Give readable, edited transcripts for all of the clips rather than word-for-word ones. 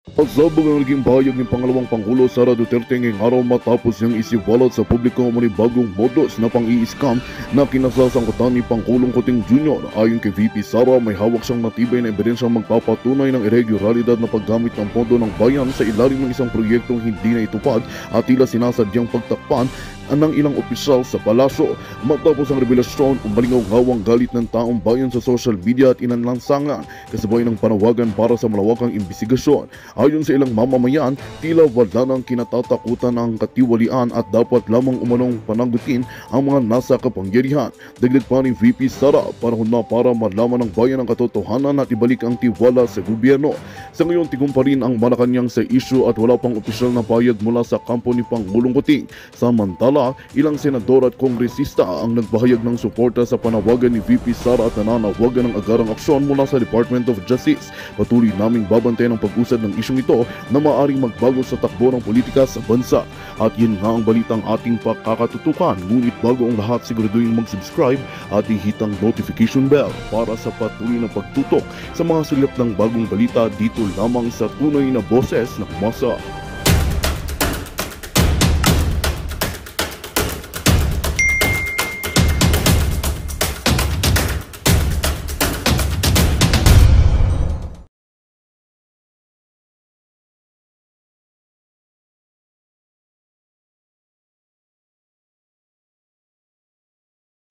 At sabag ang naging bahayag ng pangalawang Pangulo Sara Duterte ngayong araw matapos niyang isiwalat sa publiko ang bagong modus na pang-i-scam na kinasasangkutan ni Pangulong Kuting Jr. Ayon kay VP Sara, may hawak siyang matibay na ebidensyang magpapatunay ng irregularidad na paggamit ng pondo ng bayan sa ilalim ng isang proyektong hindi na itupad at tila sinasadyang pagtakpan ng ilang opisyal sa palasyo. Matapos ang revelasyon, umalingaw-ngawang galit ng taong bayan sa social media at inanlansangan kasabay ng panawagan para sa malawakang imbestigasyon. Ayon sa ilang mamamayan, tila wala nang kinatatakutan ang katiwalian at dapat lamang umanong panagutin ang mga nasa kapangyarihan. Dagdag pa ni VP Sara, panahon na para malaman ng bayan ang katotohanan at ibalik ang tiwala sa gobyerno. Sa ngayon, tigong pa rin ang Malacanang sa isyu at wala pang opisyal na payag mula sa kampo ni Pangulong Kuting. Samantala, ilang senador at kongresista ang nagbahayag ng suporta sa panawagan ni VP Sara at nananawagan ng agarang aksyon mula sa Department of Justice. Patuloy naming babantayan ang pag-usad ng isyong ito na maaaring magbago sa takbo ng politika sa bansa. At yun nga ang balitang ating pakakatutukan. Ngunit bago ang lahat, siguraduhin mag-subscribe at ihit ang notification bell para sa patuloy na pagtutok sa mga silip ng bagong balita dito lamang sa tunay na boses ng masa.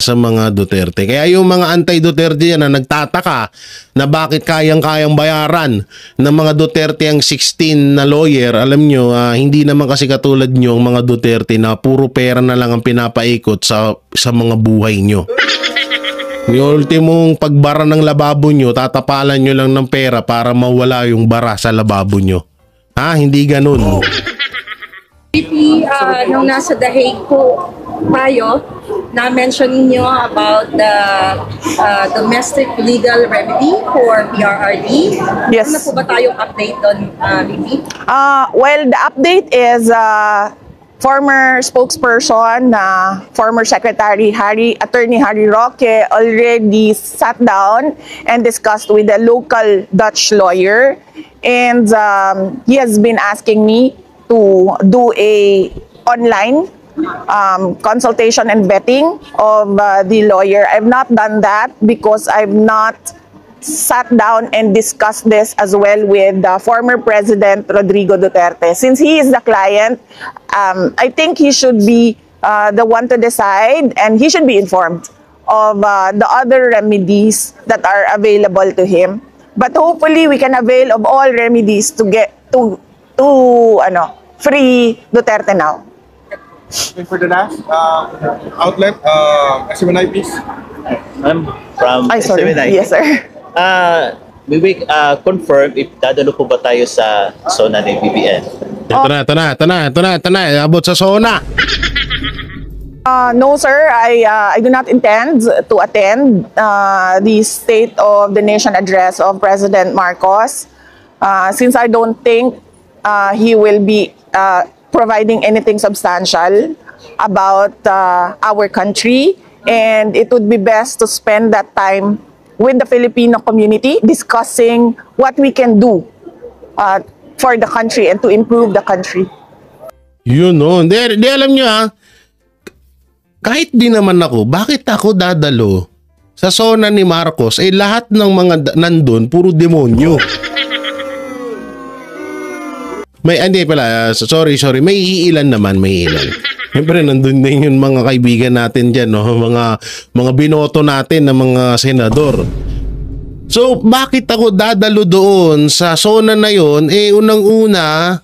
Sa mga Duterte. Kaya yung mga anti-Duterte yan na nagtataka na bakit kayang-kayang bayaran ng mga Duterte ang 16 na lawyer, alam nyo, hindi naman kasi katulad nyo ang mga Duterte na puro pera na lang ang pinapaikot sa mga buhay nyo. Yung ultimong pagbara ng lababo nyo, tatapalan nyo lang ng pera para mawala yung bara sa lababo nyo. Hindi ganun. VP, nung nasa The Hague po tayo, na-mention niyo about the domestic legal remedy for PRRD. Yes. Ano po ba tayong update doon, VP? Well, the update is former spokesperson, former Secretary Attorney Harry Roque already sat down and discussed with a local Dutch lawyer, and he has been asking me to do a online consultation and vetting of the lawyer. I've not done that because I've not sat down and discussed this as well with former President Rodrigo Duterte. Since he is the client, I think he should be the one to decide, and he should be informed of the other remedies that are available to him. But hopefully we can avail of all remedies to get to free Duterte now. For the last outlet, SMNI, please. I'm from Sorry. SMNI. Yes, sir. We will confirm if dadalo po ba tayo sa zona ng BBN. Ito na. Abot sa SONA. No, sir. I do not intend to attend the State of the Nation address of President Marcos, since I don't think he will be providing anything substantial about our country, and it would be best to spend that time with the Filipino community discussing what we can do for the country and to improve the country. Yun, no. Di alam nyo kahit di naman ako, bakit ako dadalo sa SONA ni Marcos? Lahat ng mga nandun, puro demonyo. Sorry, may iilan naman. Siyempre, nandun din yung mga kaibigan natin dyan, no? Mga binoto natin ng mga senador. So, bakit ako dadalo doon sa SONA na yon? Unang-una,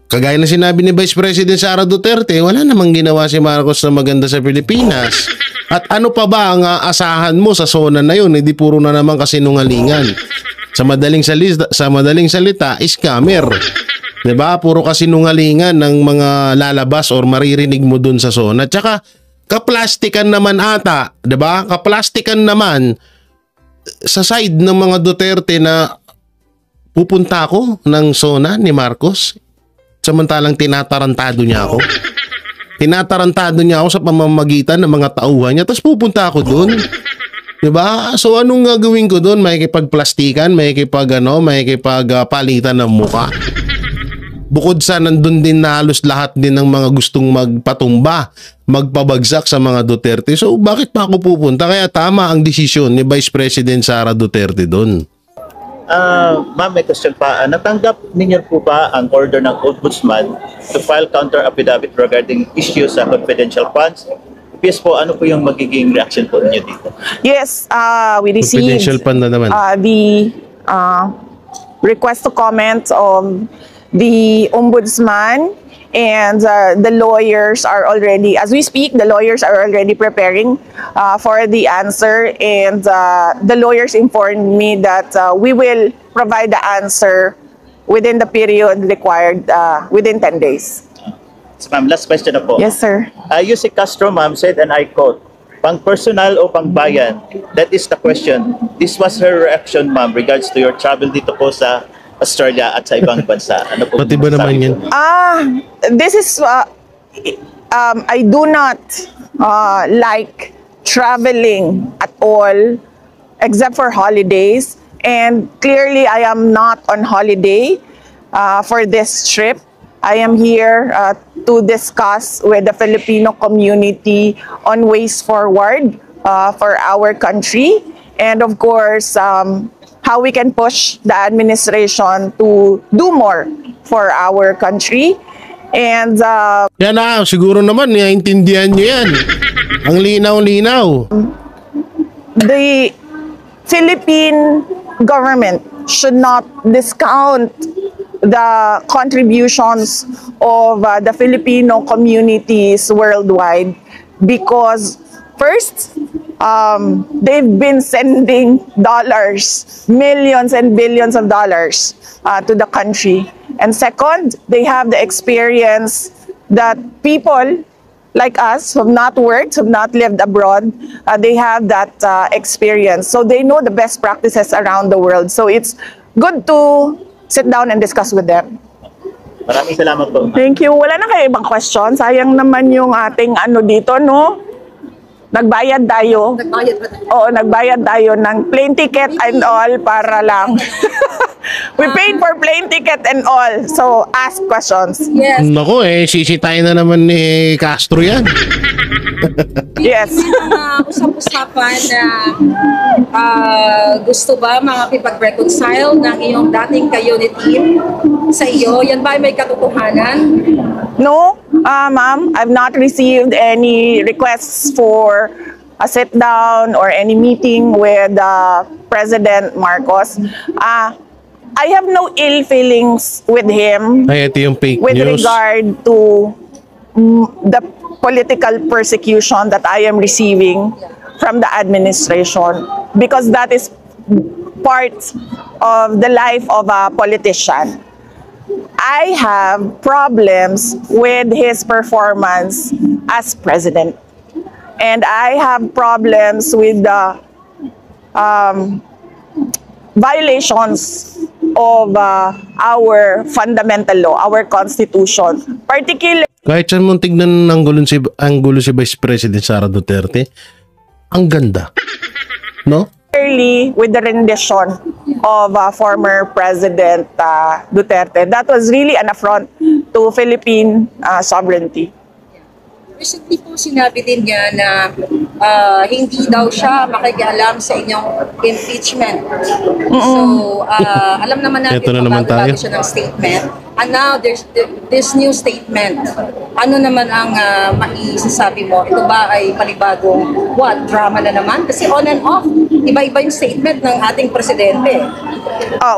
kagaya na sinabi ni Vice President Sara Duterte, wala namang ginawa si Marcos na maganda sa Pilipinas. At ano pa ba ang aasahan mo sa SONA na yun? Hindi puro na naman kasinungalingan. Sa madaling salita, scammer. Diba? Puro kasinungalingan ng mga lalabas or maririnig mo dun sa SONA. Tsaka, kaplastikan naman ata. Diba? Kaplastikan naman sa side ng mga Duterte na pupunta ako ng SONA ni Marcos. Samantalang tinatarantado niya ako. Tinatarantado niya ako sa pamamagitan ng mga tauhan niya. Tapos pupunta ako dun. Diba? So anong gagawin ko doon? Makikipagplastikan, makikipagpalitan ng muka. Bukod sa nandun din na halos lahat din ng mga gustong magpatumba, magpabagsak sa mga Duterte. So bakit pa ako pupunta? Kaya tama ang desisyon ni Vice President Sara Duterte doon. Ma'am, may question pa. Natanggap ninyo po ba ang order ng Ombudsman to file counter affidavit regarding issues sa confidential funds? Yes po, ano po yung magiging reaction po ninyo dito? Yes, we received Confidential fund na naman. the request to comment of the Ombudsman, and the lawyers are already, as we speak, the lawyers are already preparing for the answer, and the lawyers informed me that we will provide the answer within the period required, within 10 days. So, ma'am, last question na po. Yes, sir. Yusek Castro, ma'am, said, and I quote, pang personal o pang bayan? That is the question. This was her reaction, ma'am, regards to your travel dito po sa Australia at sa ibang bansa. Ano po? Pati ba naman yan? This is, I do not like traveling at all, except for holidays. And clearly, I am not on holiday for this trip. I am here to discuss with the Filipino community on ways forward for our country. And of course, how we can push the administration to do more for our country. And Yan na, siguro naman, naiintindihan nyo yan. Ang linaw-linaw. the Philippine government should not discount the contributions of the Filipino communities worldwide, because first, they've been sending dollars, millions and billions of dollars to the country. And second, they have the experience that people like us who have not worked, who have not lived abroad, they have that experience. So they know the best practices around the world. So it's good to sit down and discuss with them. Maraming salamat po. Thank you. Wala na kayo ibang question? Sayang naman yung ating ano dito, no? Nagbayad tayo. Nagbayad ba tayo? Oo, nagbayad tayo ng plane ticket and all para lang. We paid for plane ticket and all. So, ask questions. Yes. Naku sisitayin na naman ni Castro yan. Yes. May mga usap-usapan na gusto ba makakipag-reconcile ng iyong dating ka-unit team sa iyo? Yan ba ay may katotohanan? No, ma'am, I've not received any requests for a sit down or any meeting with President Marcos. I have no ill feelings with him Ay, ito yung fake with news. regard to the political persecution that I am receiving from the administration, because that is part of the life of a politician. I have problems with his performance as president, and I have problems with the violations of our fundamental law, our constitution, particularly Kahit saan mong tignan ng anggulo si Vice President Sara Duterte, ang ganda. No? with the rendition of former President Duterte. That was really an affront to Philippine sovereignty. Recently po sinabi din niya na hindi daw siya makikialam sa inyong impeachment. So, alam naman natin Ito na naman bago tayo. siya ng statement. And now, there's this new statement. Ano naman ang maisasabi mo? Ito ba ay panibagong drama na naman? Kasi on and off, iba-iba yung statement ng ating presidente.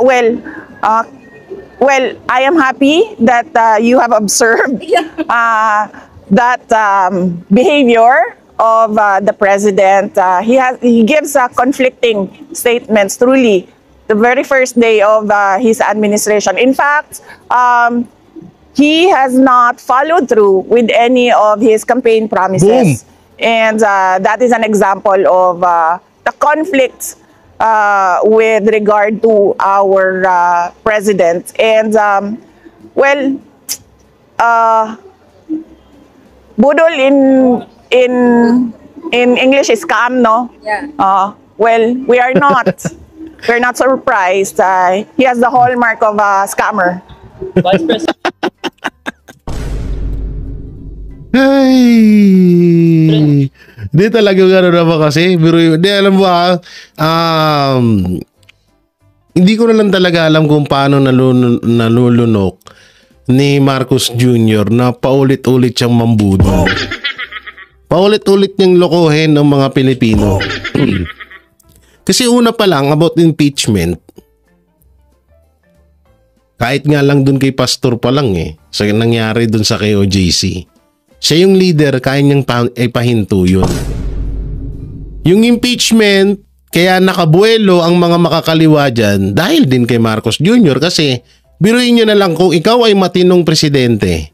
Well, I am happy that you have observed that behavior of the president. He gives conflicting statements. Truly, the very first day of his administration. In fact, he has not followed through with any of his campaign promises, and that is an example of the conflict with regard to our president. And budol in English is scam, no? Yeah. Well, we are not. We're not surprised. He has the hallmark of a scammer. Vice President. Ay, di talaga gano'n naman kasi. Pero di alam mo hindi ko na lang talaga alam kung paano nalulunok ni Marcos Jr. na paulit-ulit siyang mambudol. Paulit-ulit niyang lokohin ng mga Pilipino. Kasi una pa lang about impeachment, kahit nga lang dun kay Pastor pa lang sa nangyari dun sa KOJC. Siya yung leader, kaya niyang ipahinto yun. Yung impeachment, kaya nakabuelo ang mga makakaliwa dyan dahil din kay Marcos Jr. Kasi biruin nyo na lang kung ikaw ay matinong presidente,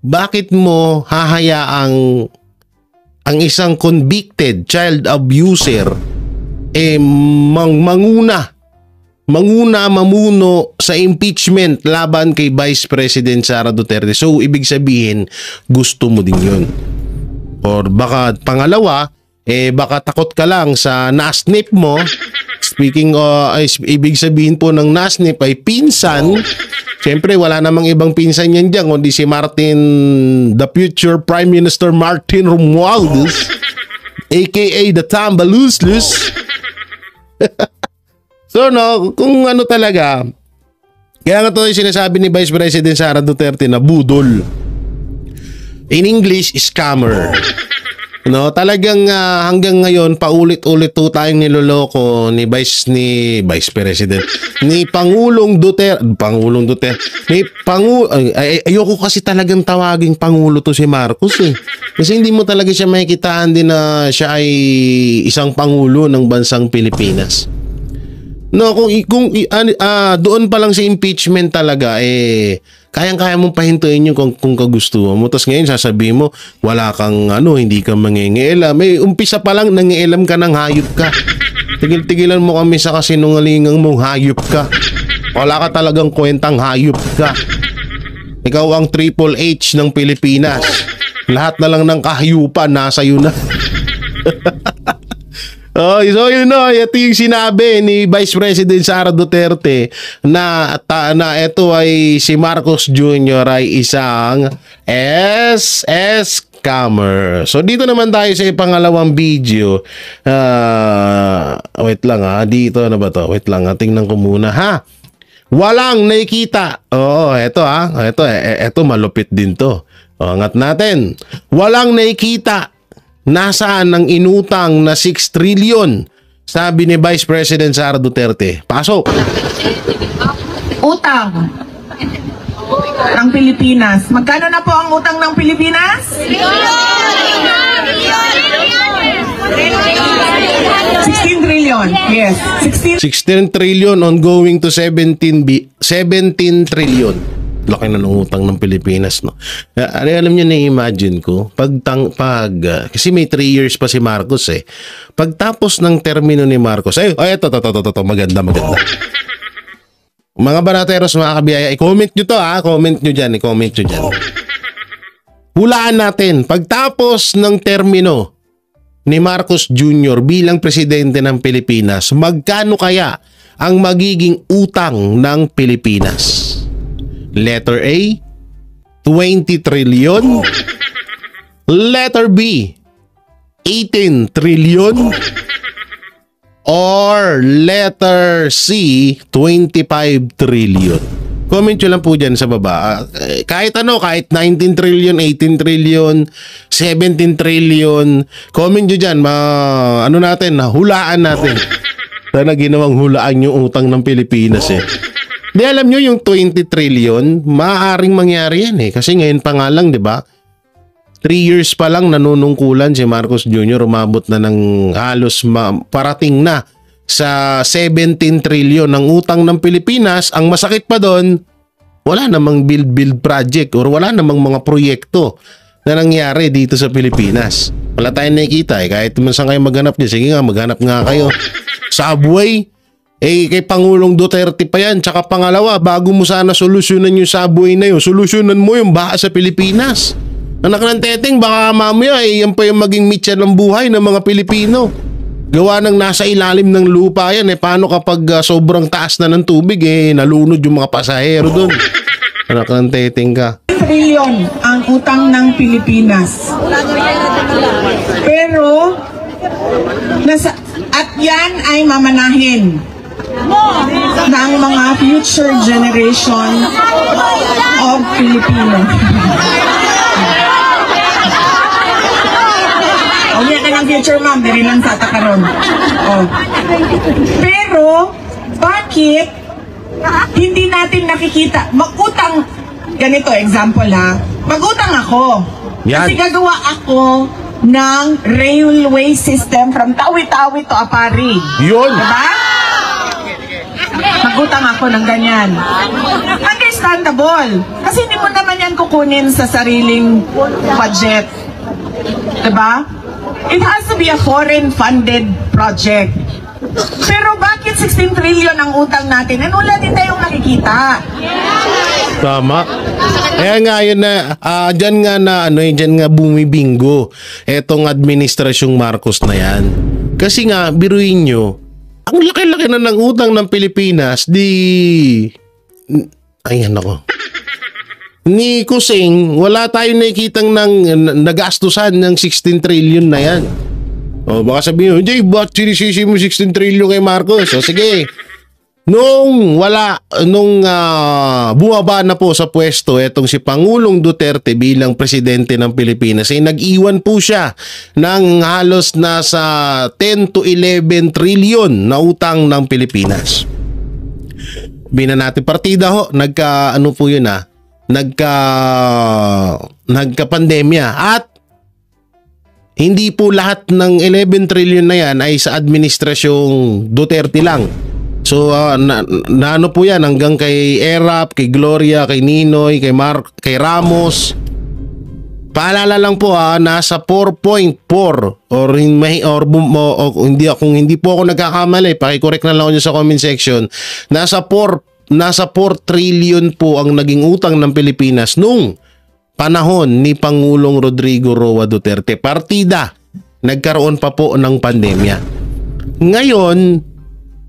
bakit mo hahayaang ang isang convicted child abuser mamuno sa impeachment laban kay Vice President Sara Duterte. So, ibig sabihin, gusto mo din yun. Or baka pangalawa, baka takot ka lang sa nasnip mo. Speaking ibig sabihin po ng nasnip ay pinsan. Siyempre, wala namang ibang pinsan yan dyan, kundi si Martin, the future Prime Minister Martin Romualdez, aka the Tambaluslos. So no, kung ano talaga, kaya nga ito yung sinasabi ni Vice President Sara Duterte na budol. In English, scammer. No, talagang hanggang ngayon paulit-ulit to tayong niloloko ni Vice President, ni Pangulong Duterte, ayoko kasi talagang tawaging Pangulo to si Marcos Kasi hindi mo talaga siya makikitaan din na siya ay isang Pangulo ng bansang Pilipinas. No, kung doon pa lang sa impeachment talaga kayang-kaya mong pahintuin yun kung kagustuhan mo. Tapos ngayon sasabihin mo wala kang hindi ka mangingielam. Umpisa pa lang nangielam ka ng hayop ka. Tigil-tigilan mo kami sa kasinungalingang mong hayop ka. Wala ka talagang kwentang hayop ka. Ikaw ang Triple H ng Pilipinas. Lahat na lang ng kahayupan nasa iyo na. So yun ito yung sinabi ni Vice President Sara Duterte na ito ay si Marcos Jr. ay isang SS scammer. So dito naman tayo sa pangalawang video. Wait lang dito na ba to? Wait lang, tingnan ko muna Walang nakikita. Ito malupit din to. Angat natin. Walang nakikita. Nasaan ang inutang na 6 trillion? Sabi ni Vice President Sara Duterte. Pasok! Utang ng Pilipinas. Magkano na po ang utang ng Pilipinas? 16 trillion. Yes. 16 trillion ongoing to 17 trillion. Laki na ng utang ng Pilipinas, no? Alam niyo, na-imagine ko, kasi may 3 years pa si Marcos Pagtapos ng termino ni Marcos, ito, maganda. Mga banateros, mga kabiyaya, i-comment nyo to comment nyo dyan. Hulaan natin, pagtapos ng termino ni Marcos Jr. bilang presidente ng Pilipinas, magkano kaya ang magiging utang ng Pilipinas? Letter A, 20 trillion. Letter B, 18 trillion. Or letter C, 25 trillion. Comment nyo lang po dyan sa baba. Kahit 19 trillion, 18 trillion, 17 trillion. Comment nyo dyan. Hulaan natin. Sana ginawang hulaan yung utang ng Pilipinas Di alam nyo yung 20 trillion, maaaring mangyari yan Kasi ngayon pa nga lang, di ba? 3 years pa lang nanunungkulan si Marcos Jr. Umabot na ng halos parating na sa 17 trillion ng utang ng Pilipinas. Ang masakit pa doon, wala namang build project or wala namang mga proyekto na nangyari dito sa Pilipinas. Wala tayong nakikita Kahit man saan kayo maghanap niya, sige nga, maghanap nga kayo. Subway, kay Pangulong Duterte pa yan. Tsaka pangalawa, bago mo sana solusyonan yung subway na yun, solusyonan mo yung baha sa Pilipinas. Anak ng teteng, baka mamaya yan pa yung maging mitya ng buhay ng mga Pilipino. Gawa ng nasa ilalim ng lupa yan eh. Paano kapag sobrang taas na ng tubig eh, nalunod yung mga pasahero doon. Anak ng teteng ka. Trilyon ang utang ng Pilipinas. Pero, at yan ay mamanahin ng mga future generation of Filipino. O yan ka ng future, ma'am. Dari lang sa takaron. Pero, bakit hindi natin nakikita? Mag-utang, ganito example ha. Mag-utang ako. Yan. Kasi gagawa ako ng railway system from Tawi-Tawi to Apari. Yun. Diba? Mag-utang ako ng ganyan. Understandable. Kasi hindi mo naman yan kukunin sa sariling budget. Diba? It has to be a foreign-funded project. Pero bakit 16 trillion ang utang natin? And wala din tayong nakikita. Tama. Kaya nga yun na, dyan nga na, dyan nga bumibingo etong administrasyong Marcos na yan. Kasi nga, biruin nyo, ang laki-laki na ng utang ng Pilipinas, ayan ako. Ni Kusing, wala tayong nakikitang nagastusan ng 16 trillion na yan. O baka sabihin nyo, Jay, ba't sinisisi mo 16 trillion kay Marcos? O sige, nung bumaba na po sa pwesto etong si Pangulong Duterte bilang presidente ng Pilipinas, ay nag-iwan po siya ng halos nasa 10 to 11 trillion na utang ng Pilipinas. Bina natin partida ho, nagka-pandemya at hindi po lahat ng 11 trillion na yan ay sa administrasyong Duterte lang. So ano po yan hanggang kay Erap, kay Gloria, kay Ninoy, kay Ramos. Paalala lang po nasa 4.4 kung hindi po ako nagkakamali, paki-correct na lang ako sa comment section. Nasa 4 trillion po ang naging utang ng Pilipinas nung panahon ni Pangulong Rodrigo Roa Duterte. Partida, nagkaroon pa po ng pandemya. Ngayon,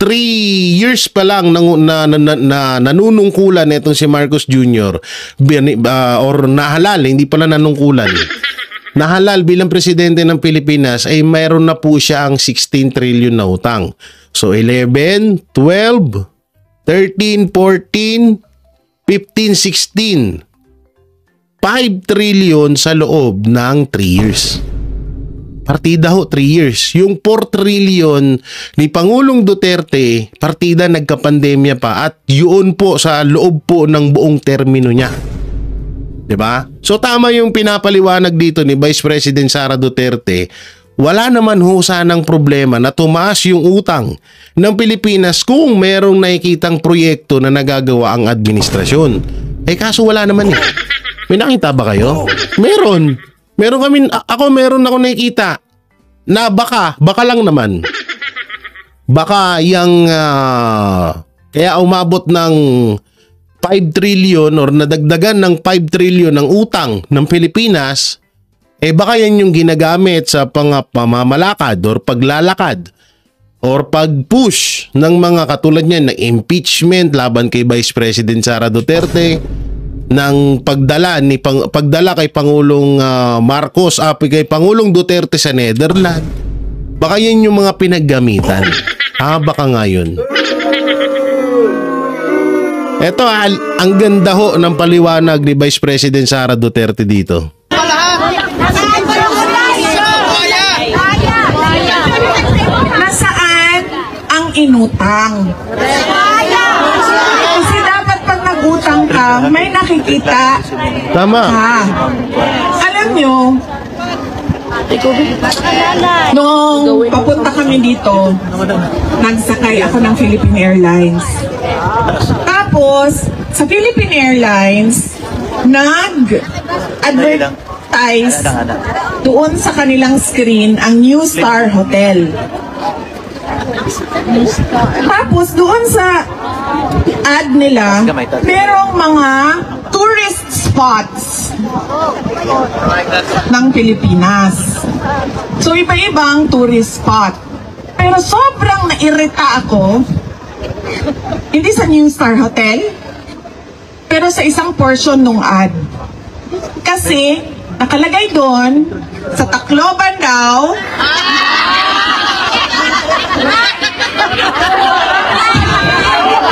3 years pa lang nanunungkulan itong si Marcos Jr. Or nahalal, hindi pala nanungkulan. Nahalal bilang presidente ng Pilipinas ay mayroon na po siya ang 16 trillion na utang. So 11, 12, 13, 14, 15, 16. 5 trillion sa loob ng 3 years. Partida ho, 3 years. Yung 4 trillion ni Pangulong Duterte, partida nagka-pandemya pa at yun po sa loob po ng buong termino niya. Diba? So tama yung pinapaliwanag dito ni Vice President Sara Duterte. Wala naman ho sanang problema na tumaas yung utang ng Pilipinas kung merong nakikitang proyekto na nagagawa ang administrasyon. Eh kaso wala naman eh. May nakita ba kayo? Meron kami, meron ako nakikita na baka lang naman. Baka yung kaya umabot ng 5 trillion or nadagdagan ng 5 trillion ng utang ng Pilipinas, eh baka yan yung ginagamit sa pamamalakad or paglalakad or pag-push ng mga katulad niyan ng impeachment laban kay Vice President Sara Duterte, ng pagdala kay Pangulong Marcos, kay Pangulong Duterte sa Netherlands. Baka yan yung mga pinaggamitan. Baka nga yun. Eto, ang ganda ho ng paliwanag ni Vice President Sara Duterte dito. Nasaan ang inutang? Kasi dapat pag nag-utang ka, may nakikita. Tama. Alam nyo, nung papunta kami dito, nagsakay ako ng Philippine Airlines. Tapos, sa Philippine Airlines, nag-advertise doon sa kanilang screen ang New Star Hotel. Tapos, doon sa ad nila, merong mga tourist spots ng Pilipinas. So, iba-ibang tourist spot. Pero sobrang nairita ako, hindi sa New Star Hotel, pero sa isang portion nung ad. Kasi, nakalagay doon, sa Tacloban daw,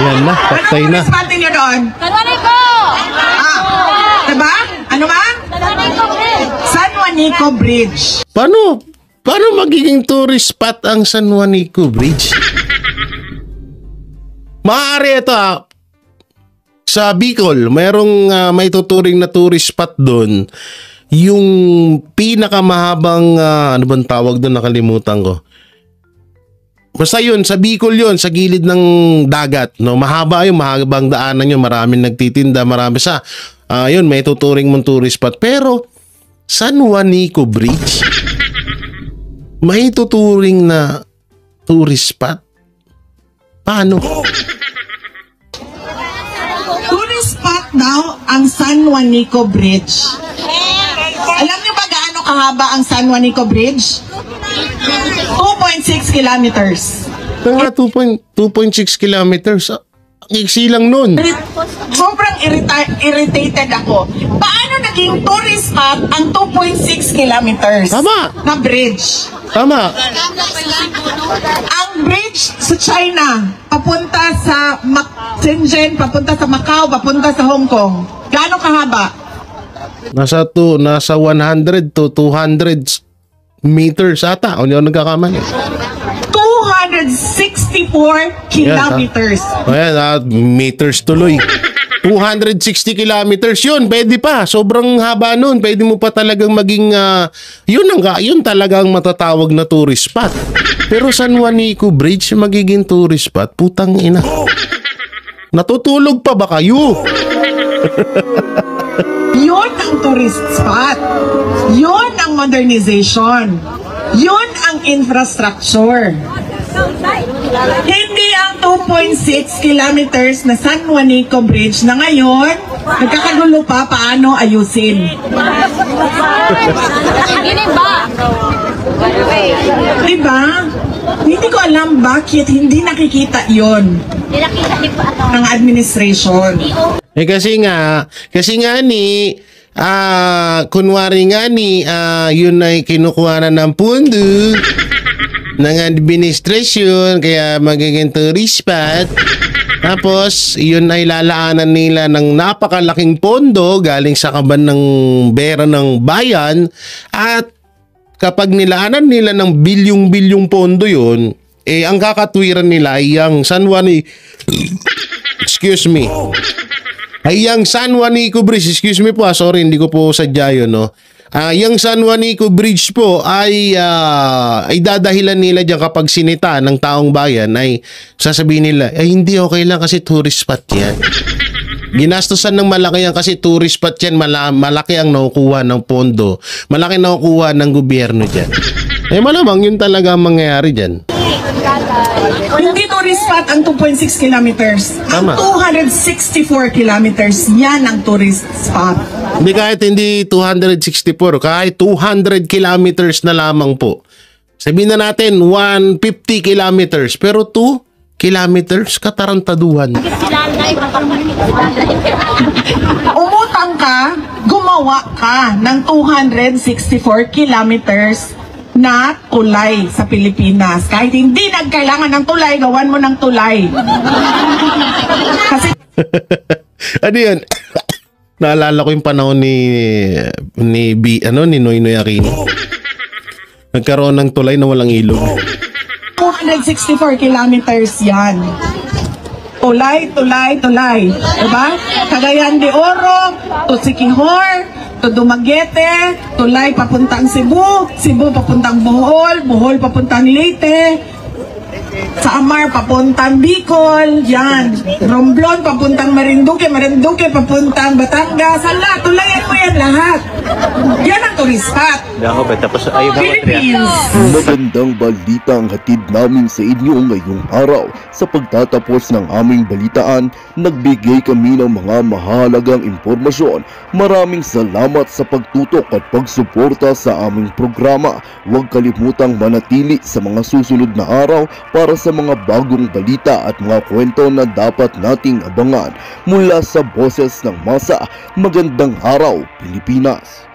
Yan na, patay na. Ano ang niyo doon? Sanwanico! Diba? Ano ba? Sanwanico Bridge! San Juanico Bridge. Paano magiging tourist spot ang San Juanico Bridge? Maaari ito sa Bicol, may tuturing na tourist spot doon. Yung pinakamahabang, ano bang tawag doon, nakalimutan ko. Basta yun, sa Bicol yun, sa gilid ng dagat. No? Mahaba yung mahabang daanan yun, maraming nagtitinda, marami sa, yun, may tuturing mong tourist spot. Pero, San Juanico Bridge, may tuturing na tourist spot? Paano? Tourist spot daw ang San Juanico Bridge. Alam niyo ba gaano kahaba ang San Juanico Bridge? 2.6 kilometers. Nga 2.6 kilometers. Ang iksi lang nun. Sobrang irritated ako. Paano naging tourist spot ang 2.6 kilometers? Tama. Na bridge? Tama. Ang bridge sa China, papunta sa Shenzhen, papunta sa Macau, papunta sa Hong Kong. Gaano kahaba? Nasa 100 to 200 meters ata. O hindi ako nagkakamali. 264 kilometers. Ayan, meters tuloy. 260 kilometers yun. Pwede pa. Sobrang haba nun. Pwede mo pa talagang maging, yun talagang matatawag na tourist spot. Pero San Juanico Bridge, magiging tourist spot? Putang ina. Natutulog pa ba kayo? Yun ang tourist spot. Yun ang modernization. Yun ang infrastructure. Hindi ang 2.6 kilometers na San Juanico Bridge na ngayon, nagkakagulo pa paano ayusin. Diba? Hindi ko alam bakit hindi nakikita yon ng administration. Kasi nga ni kunwari nga ni yun ay kinukuha na ng pundo ng administrasyon kaya magiging tourist spot. Tapos yun ay lalaanan nila ng napakalaking pondo galing sa kaban ng bera ng bayan, at kapag nilaanan nila ng bilyong-bilyong pondo yun, ang kakatwiran nila ay ang San Juanico San Juanico Bridge, excuse me po, sorry, hindi ko po sadya yun, no? Yung San Juanico Bridge po ay dadahilan nila dyan kapag sinita ng taong bayan, ay sasabihin nila, hindi okay lang kasi tourist spot yan. Ginastosan ng malaki yan kasi tourist spot yan, malaki ang nakukuha ng pondo, malaki nakukuha ng gobyerno dyan. Malamang yun talaga ang mangyayari dyan. Hindi tourist spot ang 2.6 kilometers. Tama. Ang 264 kilometers, yan ang tourist spot. Hindi, kahit hindi 264, kahit 200 kilometers na lamang po. Sabihin na natin 150 kilometers, pero 2 kilometers, katarantaduhan. Umutang ka, gumawa ka ng 264 kilometers na tulay sa Pilipinas. Kahit hindi nagkailangan ng tulay, gawan mo ng tulay. Kasi Ano yun? Naalala ko yung panahon ni Noynoy Aquino. Nagkaroon ng tulay na walang ilog. 264 kilometers yan. Tulay. Diba? Cagayan de Oro, to Siquijor, to Dumaguete, tulay papuntang Cebu, Cebu papuntang Bohol, Bohol papuntang Leyte. Sa Amar, papuntang Bicol, yan. Romblon, papuntang Marinduque, Marinduque, papuntang Batangas. Hala, tulayan mo yan lahat. Yan ang tourist spot. Tapos ayun na Philippines. Magandang balita ang hatid namin sa inyo ngayong araw. Sa pagtatapos ng aming balitaan, nagbigay kami ng mga mahalagang impormasyon. Maraming salamat sa pagtutok at pagsuporta sa aming programa. Huwag kalimutang manatili sa mga susunod na araw para sa mga bagong balita at mga kwento na dapat nating abangan. Mula sa Boses ng Masa, magandang araw, Pilipinas!